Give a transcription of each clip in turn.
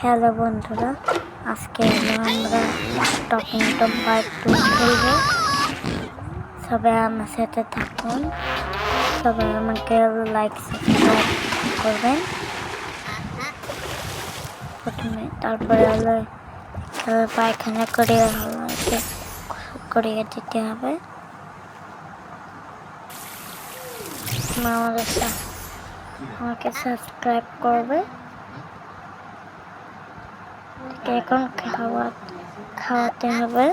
Hello বন্ধুরা, আজকে আমরা টকিং টম পার্ট 2 খেলবো। সবাই আমার সাথে থাকুন, সবাই আমাকে লাইক সাবস্ক্রাইব করবেন প্রথমে, তারপরে হলো পায়খানা করিয়ে দিতে হবে। আমাকে সাবস্ক্রাইব করবে। এখন খাওয়াতে হবে।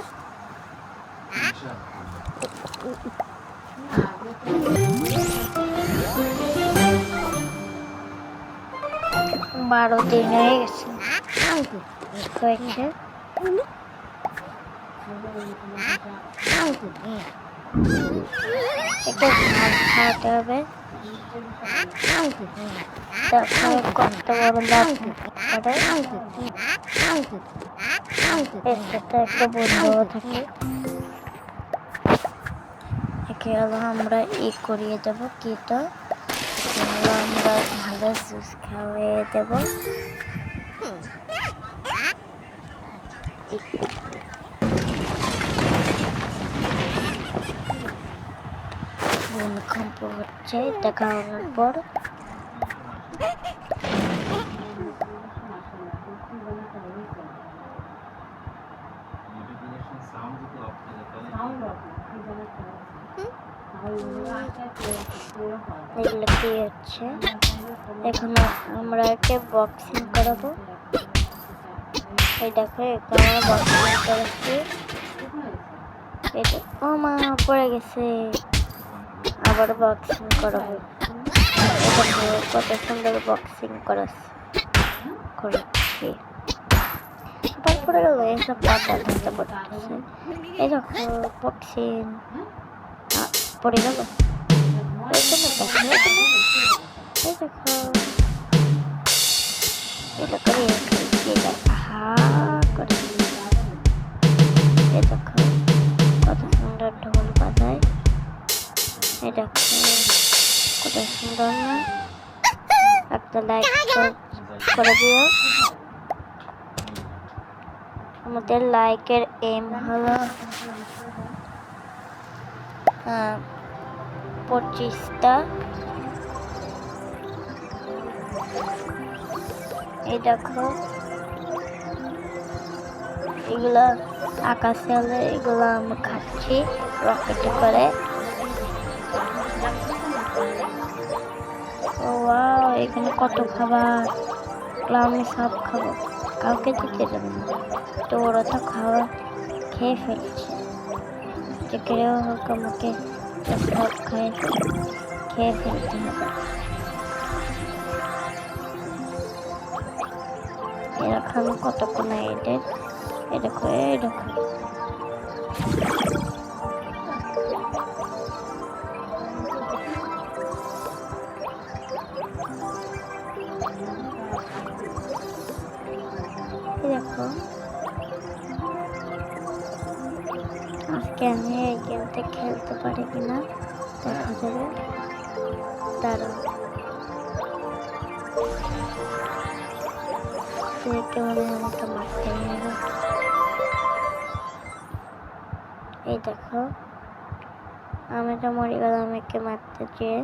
12 দিন হয়ে গেছে হয়েছে। এটা খাওয়াতে হবে। তারপরে কত বড় লাভ এর সাথে একটা বন্ধুও থাকে। একে হলো আমরা করিয়ে দেবো, কি তো আমরা ভালো জুস খাওয়াইয়ে দেবো। ভূমিকম্প হচ্ছে, এটা খাওয়ানোর পর এগুলো কি হচ্ছে। এখন আমরা একে বক্সিং করাবো। এই দেখো এখানে বক্সিং করেছি। এটা ও মা পড়ে গেছে, আবার বক্সিং করাবো। এটা কত সুন্দর বক্সিং করেছি। তারপরে গেল এইসব পাতা ধরতে পড়তেছে। এই দেখো বক্সিং পড়ে গেল। এই দেখো এটা করে হা করে। এই দেখো কত সুন্দর ঢোল বাজায়। এই দেখো কত সুন্দর না। একটা লাইক করে দিও। আমাদের লাইকের এম হলো 25টা। এই দেখো এগুলা আকাশে হলে এগুলো আমি খাচ্ছি রকেটে করে। ওয়াও, এখানে কত খাবার, আমি সব খাবো, কাউকে দিতে দেবো না। তো ওরা তো খেয়ে ফেলছে, যে কেউ হোক আমাকে সব খেয়ে ফেলতে হবে। এরকম কতক্ষণ এদের এরকম দেখো আজকে আমি এই গেমটা খেলতে পারি কিনা দেখা যাবে। দাঁড়াও, কেমন আমাকে মারতে হবে। এই দেখো আমি তো মরে গেলাম একে মারতে চেয়ে।